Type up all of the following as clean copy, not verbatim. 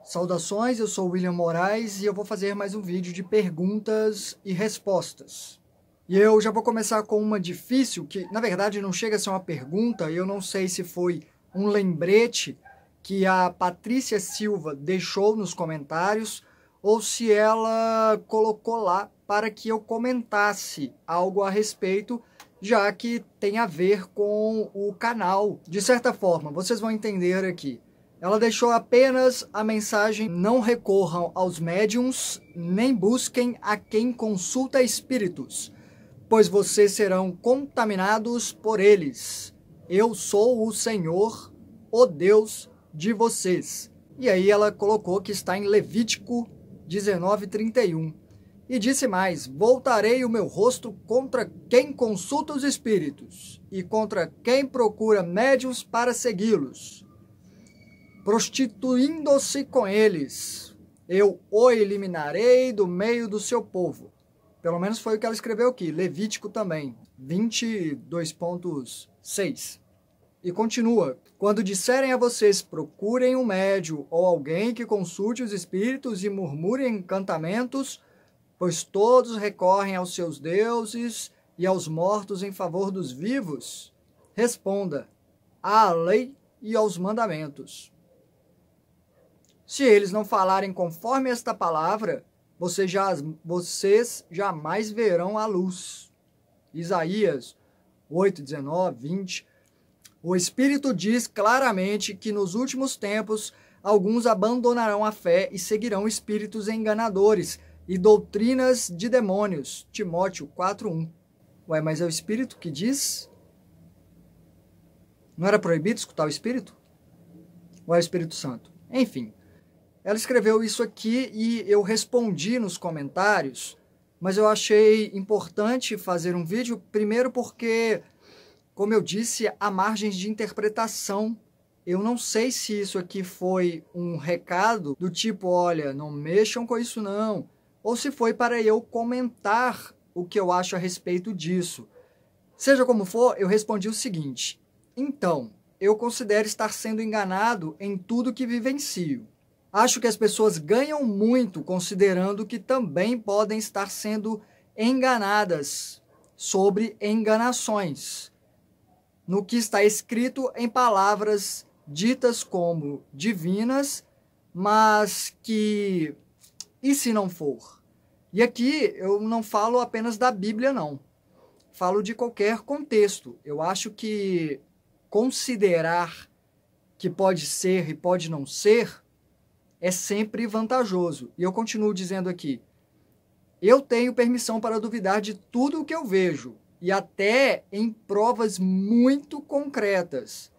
Saudações, eu sou o William Moraes e eu vou fazer mais um vídeo de perguntas e respostas. E eu já vou começar com uma difícil, que na verdade não chega a ser uma pergunta, eu não sei se foi um lembrete que a Patrícia Silva deixou nos comentários ou se ela colocou lá para que eu comentasse algo a respeito, já que tem a ver com o canal. De certa forma, vocês vão entender aqui. Ela deixou apenas a mensagem: não recorram aos médiuns, nem busquem a quem consulta espíritos, pois vocês serão contaminados por eles. Eu sou o Senhor, o Deus de vocês. E aí ela colocou que está em Levítico 19:31. E disse mais: voltarei o meu rosto contra quem consulta os espíritos, e contra quem procura médiuns para segui-los, prostituindo-se com eles. Eu o eliminarei do meio do seu povo. Pelo menos foi o que ela escreveu aqui, Levítico também, 22.6. E continua: quando disserem a vocês, procurem um médium ou alguém que consulte os espíritos e murmurem encantamentos, pois todos recorrem aos seus deuses e aos mortos em favor dos vivos, responda: à lei e aos mandamentos. Se eles não falarem conforme esta palavra, vocês jamais verão a luz. Isaías 8, 19, 20. O Espírito diz claramente que nos últimos tempos alguns abandonarão a fé e seguirão espíritos enganadores e doutrinas de demônios. Timóteo 4:1. Ué, mas é o Espírito que diz? Não era proibido escutar o Espírito? Ou é o Espírito Santo? Enfim, ela escreveu isso aqui e eu respondi nos comentários, mas eu achei importante fazer um vídeo, primeiro porque, como eu disse, há margens de interpretação. Eu não sei se isso aqui foi um recado do tipo: olha, não mexam com isso não, ou se foi para eu comentar o que eu acho a respeito disso. Seja como for, eu respondi o seguinte: então, eu considero estar sendo enganado em tudo que vivencio. Acho que as pessoas ganham muito considerando que também podem estar sendo enganadas sobre enganações, no que está escrito em palavras ditas como divinas, mas que, e se não for? E aqui eu não falo apenas da Bíblia, não. Falo de qualquer contexto. Eu acho que considerar que pode ser e pode não ser é sempre vantajoso. E eu continuo dizendo aqui: eu tenho permissão para duvidar de tudo o que eu vejo, e até em provas muito concretas.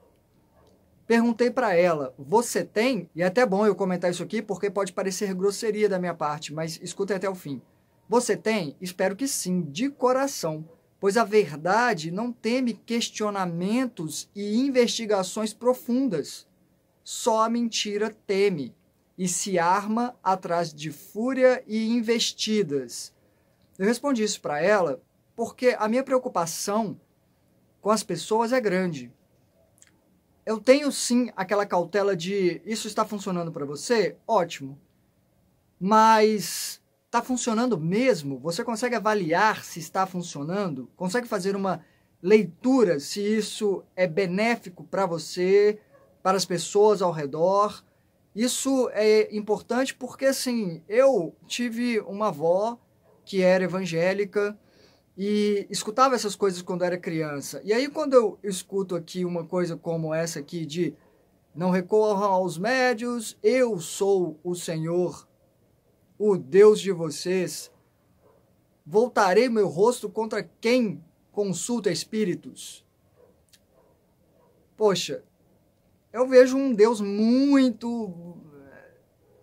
Perguntei para ela: você tem? E é até bom eu comentar isso aqui, porque pode parecer grosseria da minha parte, mas escutem até o fim. Você tem? Espero que sim, de coração, pois a verdade não teme questionamentos e investigações profundas. Só a mentira teme e se arma atrás de fúria e investidas. Eu respondi isso para ela porque a minha preocupação com as pessoas é grande. Eu tenho sim aquela cautela de: isso está funcionando para você? Ótimo. Mas está funcionando mesmo? Você consegue avaliar se está funcionando? Consegue fazer uma leitura se isso é benéfico para você, para as pessoas ao redor? Isso é importante porque, assim, eu tive uma avó que era evangélica e escutava essas coisas quando era criança. E aí, quando eu escuto aqui uma coisa como essa aqui de não recorram aos médios, eu sou o Senhor, o Deus de vocês, voltarei meu rosto contra quem consulta espíritos. Poxa, eu vejo um Deus muito,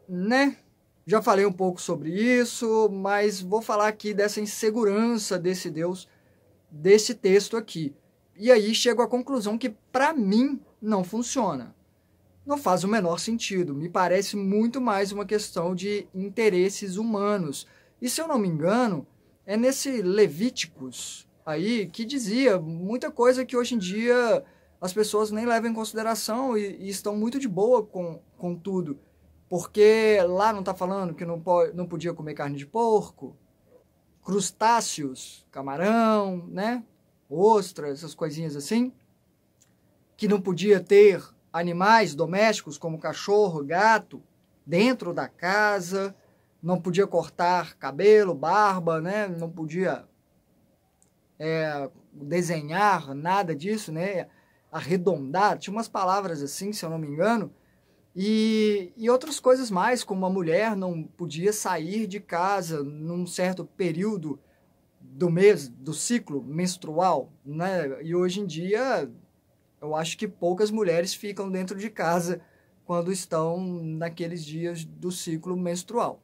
né? Já falei um pouco sobre isso, mas vou falar aqui dessa insegurança desse Deus, desse texto aqui. E aí chego à conclusão que, para mim, não funciona. Não faz o menor sentido. Me parece muito mais uma questão de interesses humanos. E se eu não me engano, é nesse Levíticos aí que dizia muita coisa que hoje em dia as pessoas nem levam em consideração e estão muito de boa com tudo. Porque lá não está falando que não podia comer carne de porco, crustáceos, camarão, né? Ostra, essas coisinhas assim, que não podia ter animais domésticos como cachorro, gato, dentro da casa, não podia cortar cabelo, barba, né? Não podia desenhar nada disso, né? Arredondar, tinha umas palavras assim, se eu não me engano, e outras coisas mais, como a mulher não podia sair de casa num certo período do mês, do ciclo menstrual, né? E hoje em dia, eu acho que poucas mulheres ficam dentro de casa quando estão naqueles dias do ciclo menstrual.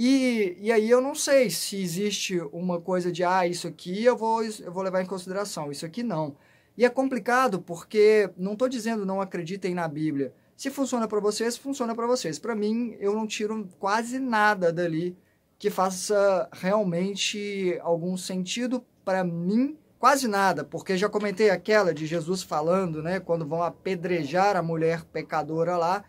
E aí eu não sei se existe uma coisa de, isso aqui eu vou levar em consideração, isso aqui não. E é complicado porque não estou dizendo não acreditem na Bíblia. Se funciona para vocês, funciona para vocês. Para mim, eu não tiro quase nada dali que faça realmente algum sentido para mim, quase nada, porque já comentei aquela de Jesus falando, né, quando vão apedrejar a mulher pecadora lá,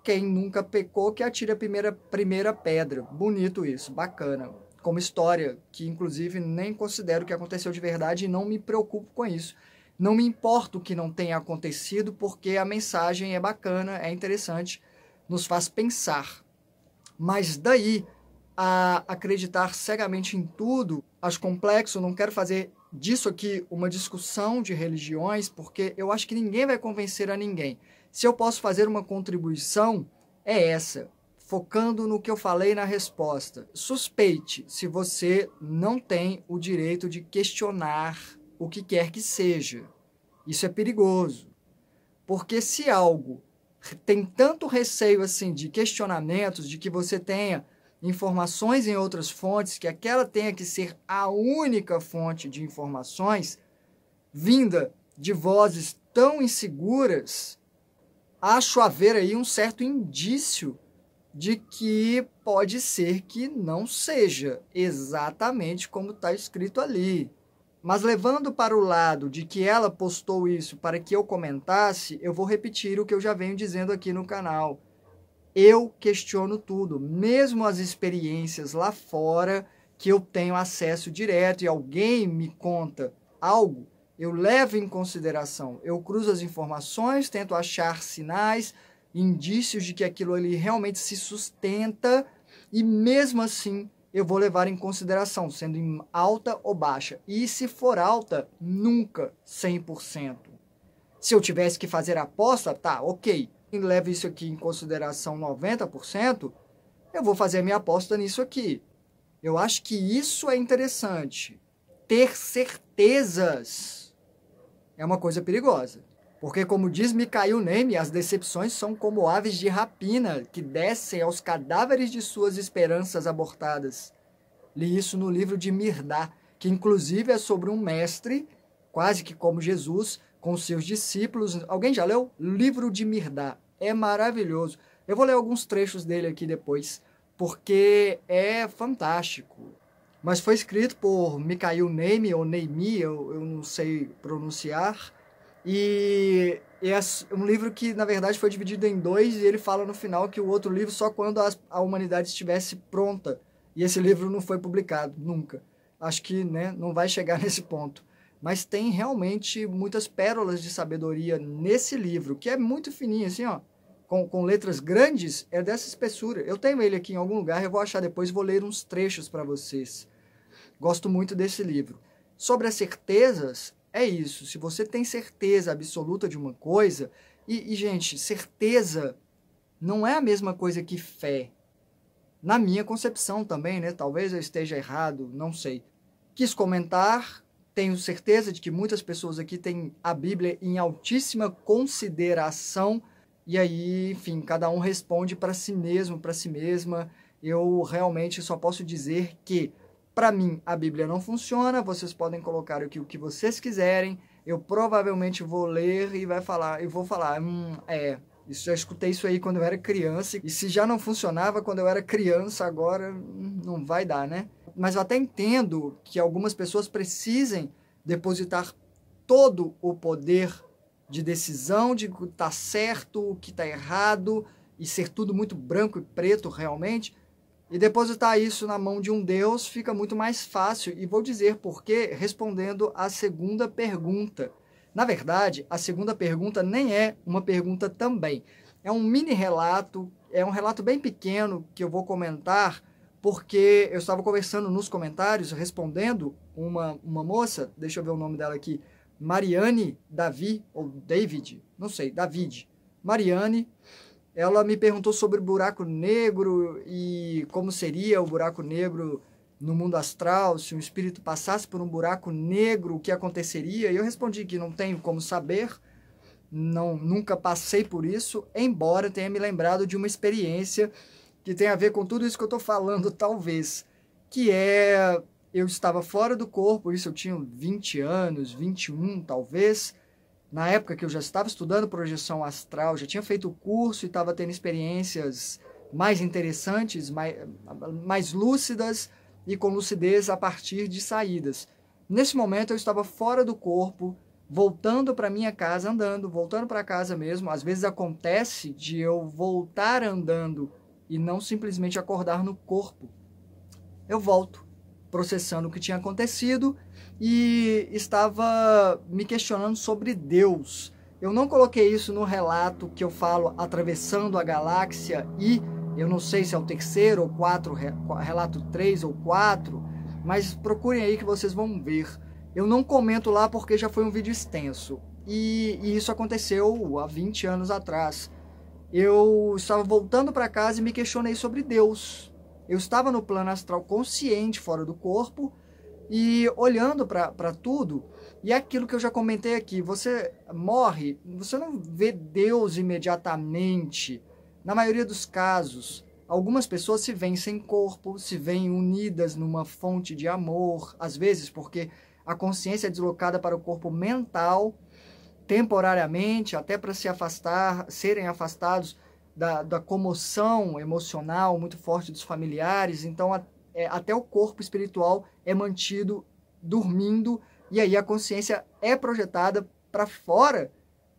quem nunca pecou que atire a primeira pedra. Bonito isso, bacana. Como história, que inclusive nem considero que aconteceu de verdade e não me preocupo com isso. Não me importa o que não tenha acontecido, porque a mensagem é bacana, é interessante, nos faz pensar. Mas daí a acreditar cegamente em tudo, acho complexo, não quero fazer disso aqui uma discussão de religiões, porque eu acho que ninguém vai convencer a ninguém. Se eu posso fazer uma contribuição, é essa, focando no que eu falei na resposta. Suspeite se você não tem o direito de questionar o que quer que seja. Isso é perigoso, porque se algo tem tanto receio assim de questionamentos, de que você tenha informações em outras fontes, que aquela tenha que ser a única fonte de informações, vinda de vozes tão inseguras, acho haver aí um certo indício de que pode ser que não seja exatamente como está escrito ali. Mas levando para o lado de que ela postou isso para que eu comentasse, eu vou repetir o que eu já venho dizendo aqui no canal. Eu questiono tudo, mesmo as experiências lá fora que eu tenho acesso direto e alguém me conta algo, eu levo em consideração, eu cruzo as informações, tento achar sinais, indícios de que aquilo ali realmente se sustenta e mesmo assim eu vou levar em consideração, sendo em alta ou baixa. E se for alta, nunca 100%. Se eu tivesse que fazer a aposta, tá, ok, levo isso aqui em consideração 90%, eu vou fazer a minha aposta nisso aqui. Eu acho que isso é interessante. Ter certezas é uma coisa perigosa. Porque, como diz Mikhail Neme, as decepções são como aves de rapina que descem aos cadáveres de suas esperanças abortadas. Li isso no livro de Mirdá, que inclusive é sobre um mestre, quase que como Jesus, com seus discípulos. Alguém já leu? Livro de Mirdá. É maravilhoso. Eu vou ler alguns trechos dele aqui depois, porque é fantástico. Mas foi escrito por Mikhail Neme, ou Neimi, eu não sei pronunciar. E é um livro que, na verdade, foi dividido em dois, e ele fala no final que o outro livro só quando a humanidade estivesse pronta. E esse livro não foi publicado, nunca. Acho que, né, não vai chegar nesse ponto. Mas tem realmente muitas pérolas de sabedoria nesse livro, que é muito fininho, assim, ó, com letras grandes, é dessa espessura. Eu tenho ele aqui em algum lugar, eu vou achar depois, vou ler uns trechos para vocês. Gosto muito desse livro. Sobre as certezas, é isso. Se você tem certeza absoluta de uma coisa, gente, certeza não é a mesma coisa que fé. Na minha concepção também, né? Talvez eu esteja errado, não sei. Quis comentar, tenho certeza de que muitas pessoas aqui têm a Bíblia em altíssima consideração, e aí, enfim, cada um responde para si mesmo, para si mesma. Eu realmente só posso dizer que, para mim, a Bíblia não funciona, vocês podem colocar aqui o que vocês quiserem, eu provavelmente vou ler e vou falar, já escutei isso aí quando eu era criança, e se já não funcionava quando eu era criança, agora não vai dar, né? Mas eu até entendo que algumas pessoas precisem depositar todo o poder de decisão, de o que está certo, o que está errado, e ser tudo muito branco e preto realmente, e depositar isso na mão de um Deus fica muito mais fácil. E vou dizer por quê, respondendo à segunda pergunta. Na verdade, a segunda pergunta nem é uma pergunta também. É um mini relato, é um relato bem pequeno que eu vou comentar, porque eu estava conversando nos comentários, respondendo uma moça, deixa eu ver o nome dela aqui, Mariane Davi, ou David, não sei, David. Mariane, ela me perguntou sobre buraco negro e como seria o buraco negro no mundo astral, se um espírito passasse por um buraco negro, o que aconteceria? E eu respondi que não tenho como saber, nunca passei por isso, embora tenha me lembrado de uma experiência que tem a ver com tudo isso que eu estou falando, talvez, que é, eu estava fora do corpo, isso eu tinha 20 anos, 21 talvez, na época que eu já estava estudando projeção astral, já tinha feito o curso e estava tendo experiências mais interessantes, mais lúcidas e com lucidez a partir de saídas. Nesse momento eu estava fora do corpo, voltando para minha casa andando, voltando para casa mesmo. Às vezes acontece de eu voltar andando e não simplesmente acordar no corpo. Eu volto, processando o que tinha acontecido e estava me questionando sobre Deus. Eu não coloquei isso no relato que eu falo atravessando a galáxia e eu não sei se é o terceiro ou quarto, relato 3 ou 4, mas procurem aí que vocês vão ver. Eu não comento lá porque já foi um vídeo extenso e isso aconteceu há 20 anos atrás. Eu estava voltando para casa e me questionei sobre Deus. Eu estava no plano astral consciente, fora do corpo, e olhando para tudo, e é aquilo que eu já comentei aqui, você morre, você não vê Deus imediatamente. Na maioria dos casos, algumas pessoas se veem sem corpo, se veem unidas numa fonte de amor, às vezes porque a consciência é deslocada para o corpo mental, temporariamente, até para se afastar, serem afastados da comoção emocional muito forte dos familiares. Então, até o corpo espiritual é mantido dormindo, e aí a consciência é projetada para fora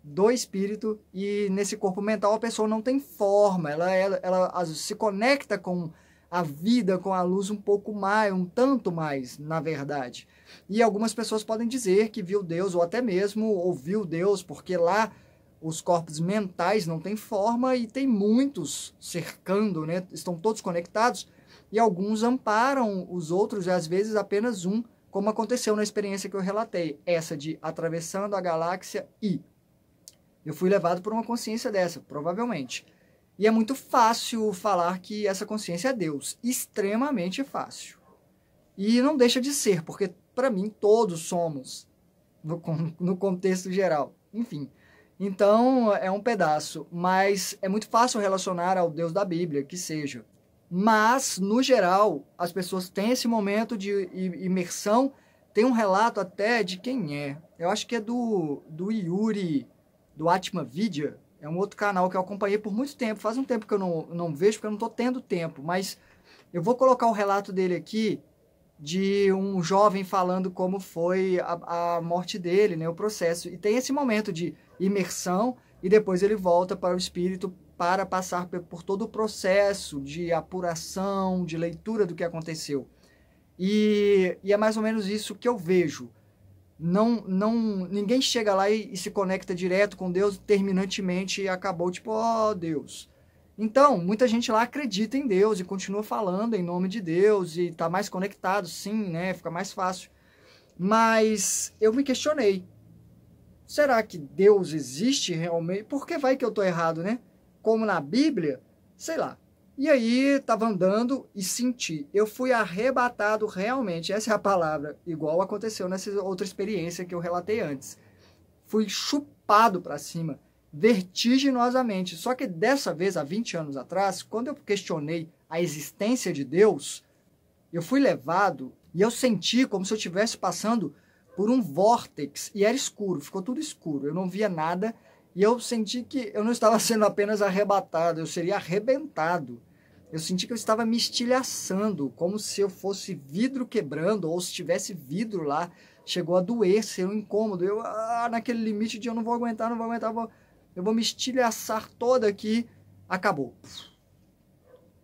do espírito, e nesse corpo mental a pessoa não tem forma, ela se conecta com a vida, com a luz um pouco mais, um tanto mais, na verdade. E algumas pessoas podem dizer que viu Deus, ou até mesmo ouviu Deus, porque lá os corpos mentais não têm forma e tem muitos cercando, né? Estão todos conectados, e alguns amparam os outros, e às vezes apenas um, como aconteceu na experiência que eu relatei, essa de atravessando a galáxia, e eu fui levado por uma consciência dessa, provavelmente. E é muito fácil falar que essa consciência é Deus, extremamente fácil. E não deixa de ser, porque para mim todos somos, no contexto geral. Enfim, então é um pedaço, mas é muito fácil relacionar ao Deus da Bíblia, que seja. Mas, no geral, as pessoas têm esse momento de imersão. Tem um relato até de quem é. Eu acho que é do Yuri, do Atma Vidya. É um outro canal que eu acompanhei por muito tempo. Faz um tempo que eu não vejo, porque eu não estou tendo tempo. Mas eu vou colocar o relato dele aqui, de um jovem falando como foi a morte dele, né, o processo. E tem esse momento de imersão e depois ele volta para o espírito para passar por todo o processo de apuração, de leitura do que aconteceu. E é mais ou menos isso que eu vejo. Ninguém chega lá e se conecta direto com Deus terminantemente e acabou, tipo, ó Deus. Então, muita gente lá acredita em Deus e continua falando em nome de Deus e está mais conectado, sim, né? Fica mais fácil. Mas eu me questionei. Será que Deus existe realmente? Por que vai que eu estou errado, né? Como na Bíblia? Sei lá. E aí, estava andando e senti. Eu fui arrebatado realmente, essa é a palavra, igual aconteceu nessa outra experiência que eu relatei antes. Fui chupado para cima, vertiginosamente. Só que dessa vez, há 20 anos atrás, quando eu questionei a existência de Deus, eu fui levado e eu senti como se eu estivesse passando por um vórtex, e era escuro, ficou tudo escuro, eu não via nada, e eu senti que eu não estava sendo apenas arrebatado, eu seria arrebentado. Eu senti que eu estava me estilhaçando, como se eu fosse vidro quebrando, ou se tivesse vidro lá, chegou a doer, ser um incômodo. Eu, naquele limite de eu não vou aguentar, eu vou me estilhaçar toda aqui, acabou.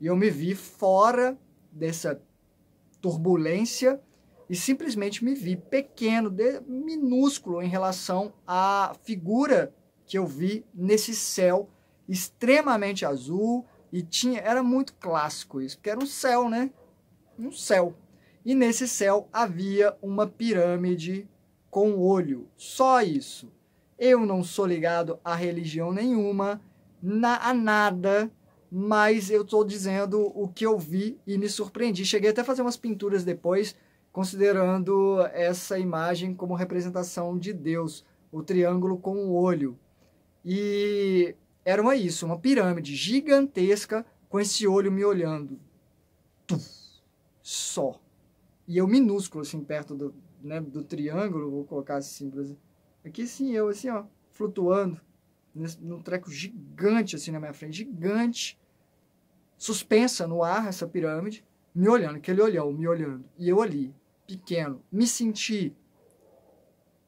E eu me vi fora dessa turbulência e simplesmente me vi pequeno, minúsculo em relação à figura que eu vi nesse céu extremamente azul. E era muito clássico isso, porque era um céu, né? Um céu. E nesse céu havia uma pirâmide com olho. Só isso. Eu não sou ligado a religião nenhuma, a nada, mas eu estou dizendo o que eu vi e me surpreendi. Cheguei até a fazer umas pinturas depois, considerando essa imagem como representação de Deus, o triângulo com o olho. E era uma pirâmide gigantesca com esse olho me olhando. Só. E eu minúsculo, assim, perto do triângulo, vou colocar assim, aqui sim, eu assim, ó, flutuando, num treco gigante, assim, na minha frente, gigante, suspensa no ar, essa pirâmide, me olhando, aquele olhão, me olhando. E eu ali, pequeno, me senti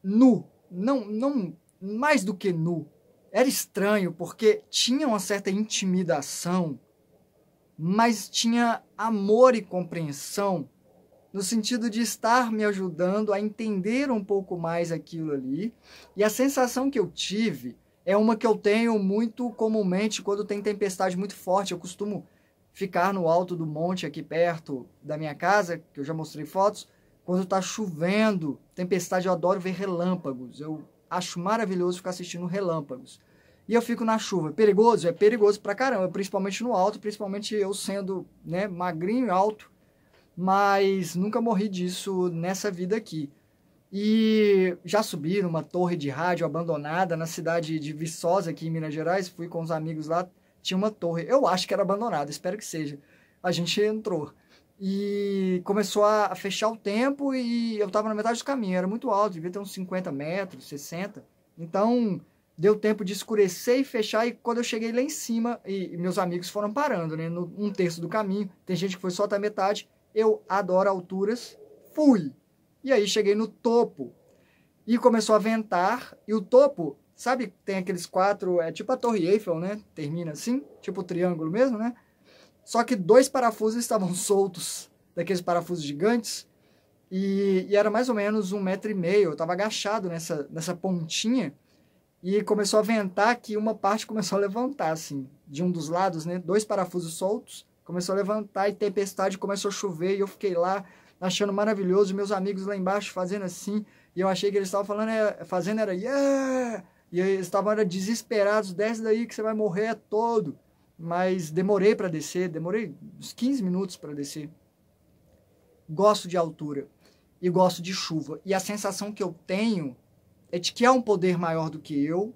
nu, não mais do que nu. Era estranho, porque tinha uma certa intimidação, mas tinha amor e compreensão, no sentido de estar me ajudando a entender um pouco mais aquilo ali. E a sensação que eu tive é uma que eu tenho muito comumente quando tem tempestade muito forte. Eu costumo ficar no alto do monte aqui perto da minha casa, que eu já mostrei fotos, quando está chovendo, tempestade, eu adoro ver relâmpagos. Eu acho maravilhoso ficar assistindo relâmpagos. E eu fico na chuva. Perigoso? É perigoso pra caramba, principalmente no alto, principalmente eu sendo, né, magrinho e alto, mas nunca morri disso nessa vida aqui. E já subi numa torre de rádio abandonada na cidade de Viçosa, aqui em Minas Gerais, fui com os amigos lá, tinha uma torre, eu acho que era abandonada, espero que seja. A gente entrou e começou a fechar o tempo e eu estava na metade do caminho, era muito alto, devia ter uns 50 metros, 60, então deu tempo de escurecer e fechar, e quando eu cheguei lá em cima, e meus amigos foram parando, né, no 1/3 do caminho, tem gente que foi só até a metade, eu adoro alturas, fui. E aí cheguei no topo, e começou a ventar, e o topo, sabe, tem aqueles 4, é tipo a Torre Eiffel, né, termina assim, tipo o triângulo mesmo, né, só que 2 parafusos estavam soltos, daqueles parafusos gigantes, e era mais ou menos 1,5 m, eu estava agachado nessa pontinha, e começou a ventar que uma parte começou a levantar, assim, de um dos lados, né? 2 parafusos soltos, começou a levantar e tempestade, começou a chover, e eu fiquei lá achando maravilhoso, meus amigos lá embaixo fazendo assim, e eu achei que eles estavam fazendo era yeah! E eles estavam desesperados, desce daí que você vai morrer todo. Mas demorei para descer, demorei uns 15 minutos para descer. Gosto de altura e gosto de chuva, e a sensação que eu tenho é de que há um poder maior do que eu,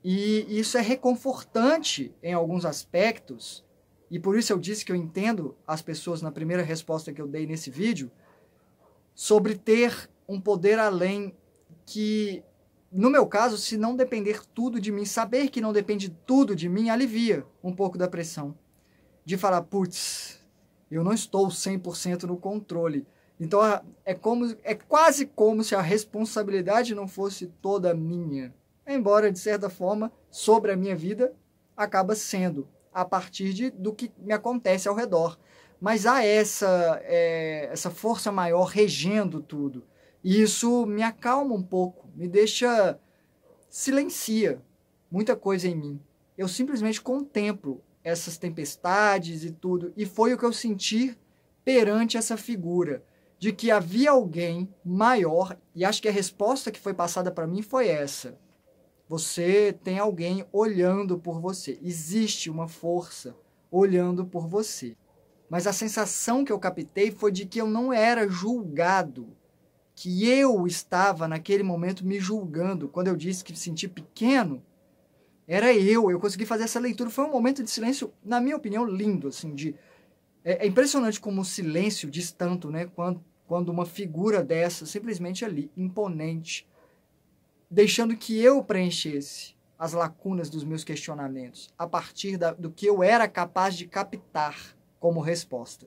e isso é reconfortante em alguns aspectos, e por isso eu disse que eu entendo as pessoas na primeira resposta que eu dei nesse vídeo, sobre ter um poder além que, no meu caso, se não depender tudo de mim, saber que não depende tudo de mim, alivia um pouco da pressão. De falar, putz, eu não estou 100% no controle. Então é quase como se a responsabilidade não fosse toda minha. Embora, de certa forma, sobre a minha vida, acaba sendo a partir do que me acontece ao redor. Mas há essa força maior regendo tudo. E isso me acalma um pouco, me deixa, silencia muita coisa em mim. Eu simplesmente contemplo essas tempestades e tudo. E foi o que eu senti perante essa figura, de que havia alguém maior, e acho que a resposta que foi passada para mim foi essa. Você tem alguém olhando por você. Existe uma força olhando por você. Mas a sensação que eu captei foi de que eu não era julgado, que eu estava naquele momento me julgando. Quando eu disse que me senti pequeno, era eu consegui fazer essa leitura. Foi um momento de silêncio, na minha opinião, lindo. Assim, é impressionante como o silêncio diz tanto, né? Quando uma figura dessa, simplesmente ali, imponente, deixando que eu preenchesse as lacunas dos meus questionamentos, a partir do que eu era capaz de captar como resposta.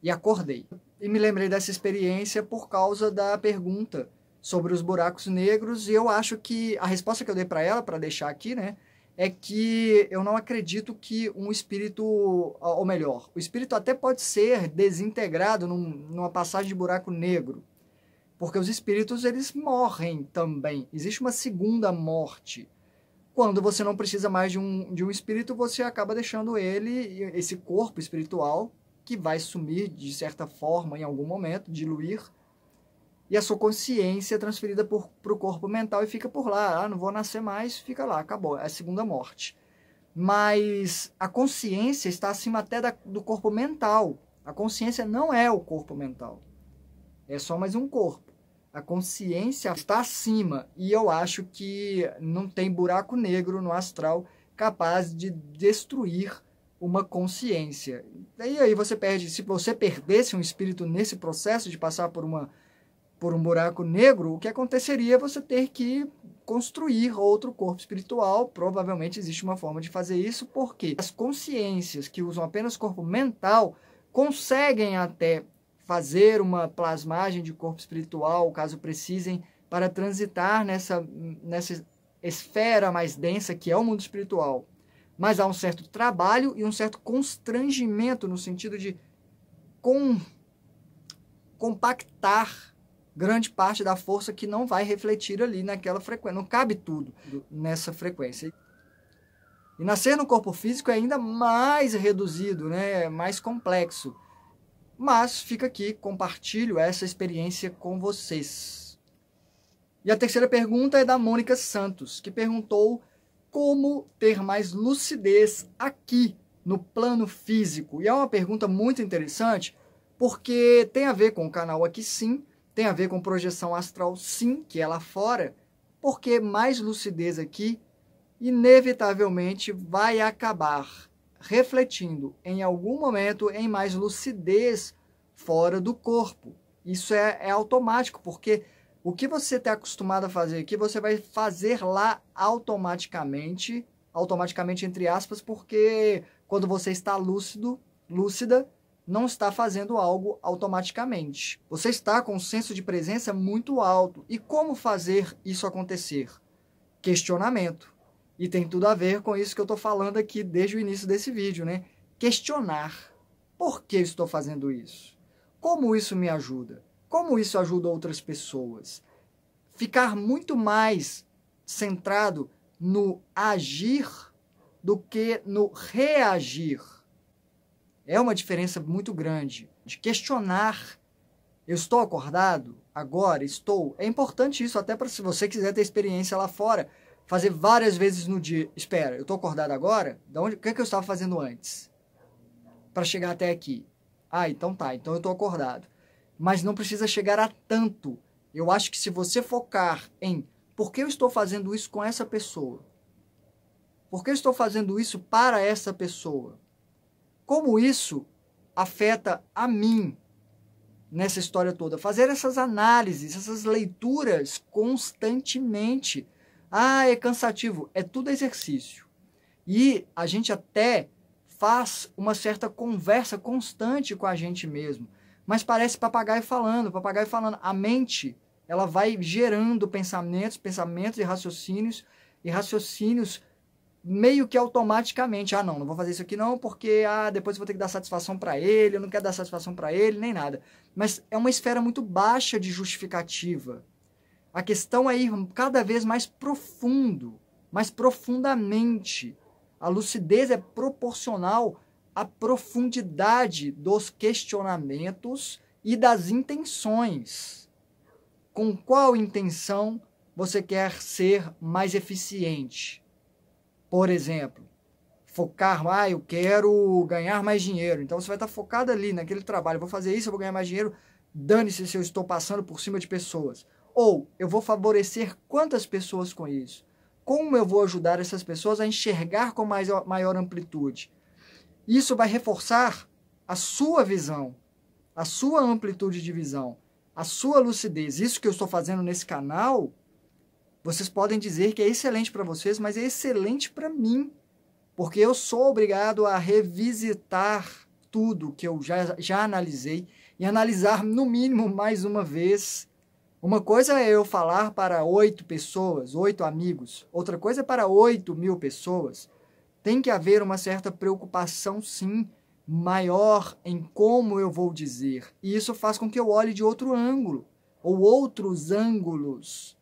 E acordei. E me lembrei dessa experiência por causa da pergunta sobre os buracos negros, e eu acho que a resposta que eu dei para ela, para deixar aqui, né, é que eu não acredito que um espírito, ou melhor, o espírito até pode ser desintegrado numa passagem de buraco negro, porque os espíritos, eles morrem também. Existe uma segunda morte. Quando você não precisa mais de um espírito, você acaba deixando ele, esse corpo espiritual, que vai sumir de certa forma em algum momento, diluir, e a sua consciência é transferida para o corpo mental e fica por lá. Ah, não vou nascer mais, fica lá, acabou. É a segunda morte. Mas a consciência está acima até do corpo mental. A consciência não é o corpo mental. É só mais um corpo. A consciência está acima. E eu acho que não tem buraco negro no astral capaz de destruir uma consciência. E aí você perde. Se você perdesse um espírito nesse processo de passar por um buraco negro, o que aconteceria é você ter que construir outro corpo espiritual. Provavelmente existe uma forma de fazer isso, porque as consciências que usam apenas corpo mental conseguem até fazer uma plasmagem de corpo espiritual, caso precisem, para transitar nessa esfera mais densa que é o mundo espiritual. Mas há um certo trabalho e um certo constrangimento no sentido de compactar grande parte da força que não vai refletir ali naquela frequência. Não cabe tudo nessa frequência. E nascer no corpo físico é ainda mais reduzido, né? Mais complexo. Mas fica aqui, compartilho essa experiência com vocês. E a terceira pergunta é da Mônica Santos, que perguntou como ter mais lucidez aqui no plano físico. E é uma pergunta muito interessante, porque tem a ver com o canal aqui sim, tem a ver com projeção astral sim, que é lá fora, porque mais lucidez aqui inevitavelmente vai acabar refletindo em algum momento em mais lucidez fora do corpo. Isso é automático, porque o que você está acostumado a fazer aqui, você vai fazer lá automaticamente entre aspas, porque quando você está lúcida, não está fazendo algo automaticamente. Você está com um senso de presença muito alto. E como fazer isso acontecer? Questionamento. E tem tudo a ver com isso que eu estou falando aqui desde o início desse vídeo, né? Questionar. Por que estou fazendo isso? Como isso me ajuda? Como isso ajuda outras pessoas? Ficar muito mais centrado no agir do que no reagir. É uma diferença muito grande. De questionar, eu estou acordado? Agora estou? É importante isso até para se você quiser ter experiência lá fora, fazer várias vezes no dia. Espera, eu estou acordado agora? O que eu estava fazendo antes? Para chegar até aqui. Ah, então tá, então eu estou acordado. Mas não precisa chegar a tanto. Eu acho que se você focar em por que eu estou fazendo isso com essa pessoa? Por que eu estou fazendo isso para essa pessoa? Como isso afeta a mim nessa história toda? Fazer essas análises, essas leituras constantemente. Ah, é cansativo. É tudo exercício. E a gente até faz uma certa conversa constante com a gente mesmo. Mas parece papagaio falando. A mente, ela vai gerando pensamentos e raciocínios meio que automaticamente. Ah, não vou fazer isso aqui não, porque depois eu vou ter que dar satisfação para ele, eu não quero dar satisfação para ele, nem nada. Mas é uma esfera muito baixa de justificativa. A questão é ir cada vez mais profundo, mais profundamente. A lucidez é proporcional à profundidade dos questionamentos e das intenções. Com qual intenção você quer ser mais eficiente? Por exemplo, focar, eu quero ganhar mais dinheiro. Então você vai estar focado ali naquele trabalho. Vou fazer isso, eu vou ganhar mais dinheiro. Dane-se se eu estou passando por cima de pessoas. Ou eu vou favorecer quantas pessoas com isso? Como eu vou ajudar essas pessoas a enxergar com maior amplitude? Isso vai reforçar a sua visão, a sua amplitude de visão, a sua lucidez. Isso que eu estou fazendo nesse canal, vocês podem dizer que é excelente para vocês, mas é excelente para mim, porque eu sou obrigado a revisitar tudo que eu já analisei e analisar no mínimo mais uma vez Uma coisa é eu falar para 8 pessoas, 8 amigos. Outra coisa é para 8.000 pessoas. Tem que haver uma certa preocupação, sim, maior em como eu vou dizer. E isso faz com que eu olhe de outro ângulo, ou outros ângulos.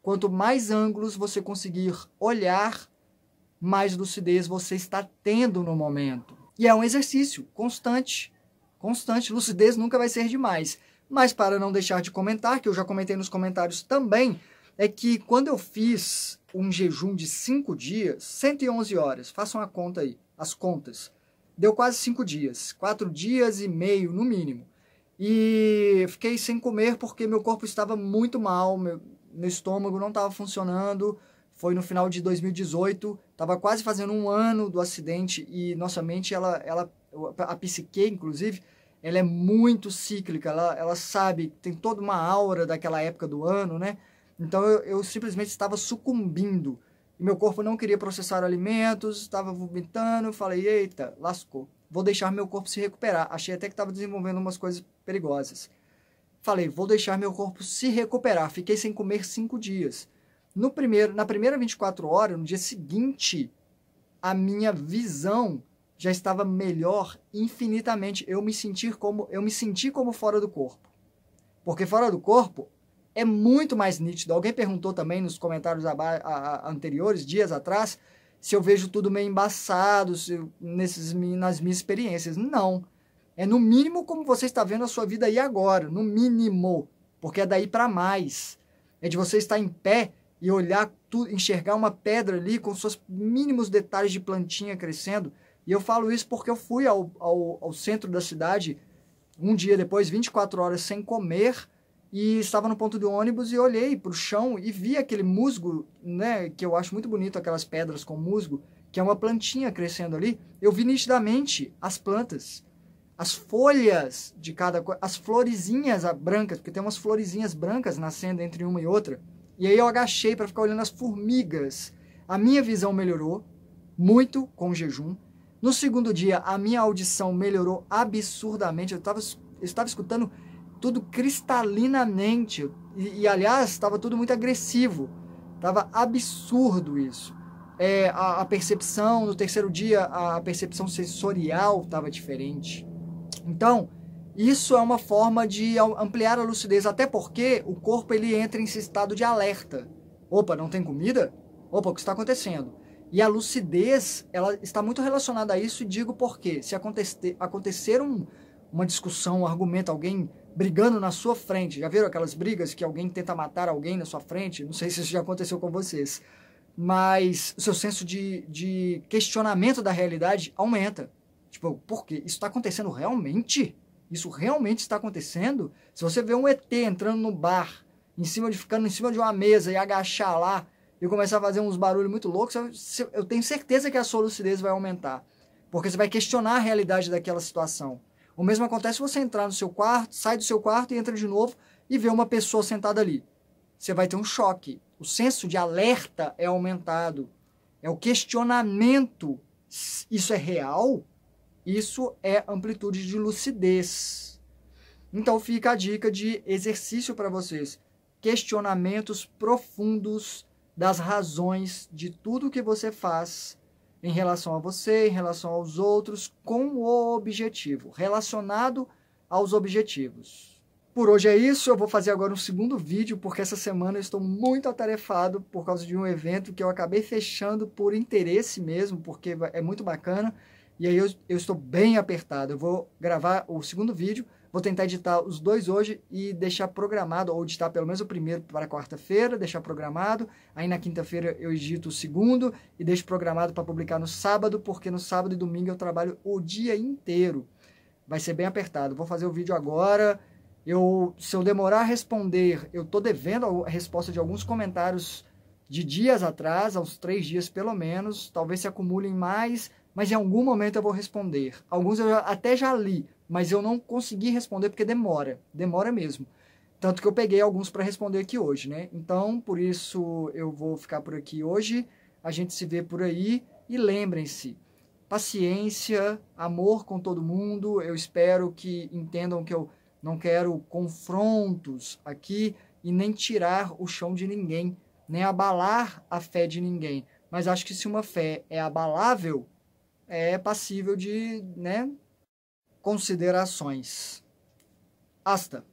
Quanto mais ângulos você conseguir olhar, mais lucidez você está tendo no momento. E é um exercício constante. Constante. Lucidez nunca vai ser demais. Mas para não deixar de comentar, que eu já comentei nos comentários também, é que quando eu fiz um jejum de 5 dias, 111 horas, façam a conta aí, as contas, deu quase 5 dias, 4 dias e meio no mínimo. E fiquei sem comer porque meu corpo estava muito mal, meu estômago não estava funcionando. Foi no final de 2018, estava quase fazendo um ano do acidente e nossa mente, a psique, inclusive, ela é muito cíclica, ela sabe, tem toda uma aura daquela época do ano, né? Então eu simplesmente estava sucumbindo. E meu corpo não queria processar alimentos, estava vomitando, falei, eita, lascou. Vou deixar meu corpo se recuperar. Achei até que estava desenvolvendo umas coisas perigosas. Falei, vou deixar meu corpo se recuperar. Fiquei sem comer 5 dias. Na primeira 24 horas, no dia seguinte, a minha visão já estava melhor infinitamente. Eu me senti como fora do corpo. Porque fora do corpo é muito mais nítido. Alguém perguntou também nos comentários anteriores, dias atrás, se eu vejo tudo meio embaçado nas minhas experiências. Não. É no mínimo como você está vendo a sua vida aí agora. No mínimo. Porque é daí para mais. É de você estar em pé e olhar tudo, enxergar uma pedra ali com seus mínimos detalhes de plantinha crescendo. E eu falo isso porque eu fui ao centro da cidade um dia depois, 24 horas sem comer, e estava no ponto de ônibus e olhei para o chão e vi aquele musgo, né, que eu acho muito bonito, aquelas pedras com musgo, que é uma plantinha crescendo ali. Eu vi nitidamente as plantas, as folhas de cada coisa, as florezinhas brancas, porque tem umas florezinhas brancas nascendo entre uma e outra. E aí eu agachei para ficar olhando as formigas. A minha visão melhorou muito com o jejum. No segundo dia, a minha audição melhorou absurdamente. Eu estava escutando tudo cristalinamente. Aliás, estava tudo muito agressivo. Estava absurdo isso. A percepção, no terceiro dia, a percepção sensorial estava diferente. Então, isso é uma forma de ampliar a lucidez, até porque o corpo ele entra em esse estado de alerta. Opa, não tem comida? Opa, o que está acontecendo? E a lucidez, ela está muito relacionada a isso, e digo por quê. Se acontecer uma discussão, um argumento, alguém brigando na sua frente, já viram aquelas brigas que alguém tenta matar alguém na sua frente? Não sei se isso já aconteceu com vocês. Mas o seu senso de questionamento da realidade aumenta. Tipo, por quê? Isso está acontecendo realmente? Isso realmente está acontecendo? Se você vê um ET entrando no bar, ficando em cima de uma mesa e agachar lá e começar a fazer uns barulhos muito loucos, eu tenho certeza que a sua lucidez vai aumentar. Porque você vai questionar a realidade daquela situação. O mesmo acontece se você entrar no seu quarto, sai do seu quarto e entra de novo e vê uma pessoa sentada ali. Você vai ter um choque. O senso de alerta é aumentado. É o questionamento. Isso é real? Isso é amplitude de lucidez. Então fica a dica de exercício para vocês. Questionamentos profundos das razões de tudo que você faz em relação a você, em relação aos outros, com o objetivo, relacionado aos objetivos. Por hoje é isso, eu vou fazer agora um segundo vídeo, porque essa semana eu estou muito atarefado por causa de um evento que eu acabei fechando por interesse mesmo, porque é muito bacana. E aí eu estou bem apertado. Eu vou gravar o segundo vídeo, vou tentar editar os dois hoje e deixar programado, ou editar pelo menos o primeiro para quarta-feira, deixar programado. Aí na quinta-feira eu edito o segundo e deixo programado para publicar no sábado, porque no sábado e domingo eu trabalho o dia inteiro. Vai ser bem apertado. Vou fazer o vídeo agora. Se eu demorar a responder, eu estou devendo a resposta de alguns comentários de dias atrás, há uns 3 dias pelo menos. Talvez se acumulem mais, mas em algum momento eu vou responder. Alguns eu até já li, mas eu não consegui responder porque demora mesmo. Tanto que eu peguei alguns para responder aqui hoje, né? Então, por isso eu vou ficar por aqui hoje. A gente se vê por aí e lembrem-se, paciência, amor com todo mundo. Eu espero que entendam que eu não quero confrontos aqui, e nem tirar o chão de ninguém, nem abalar a fé de ninguém. Mas acho que se uma fé é abalável, é passível de, considerações. Hasta.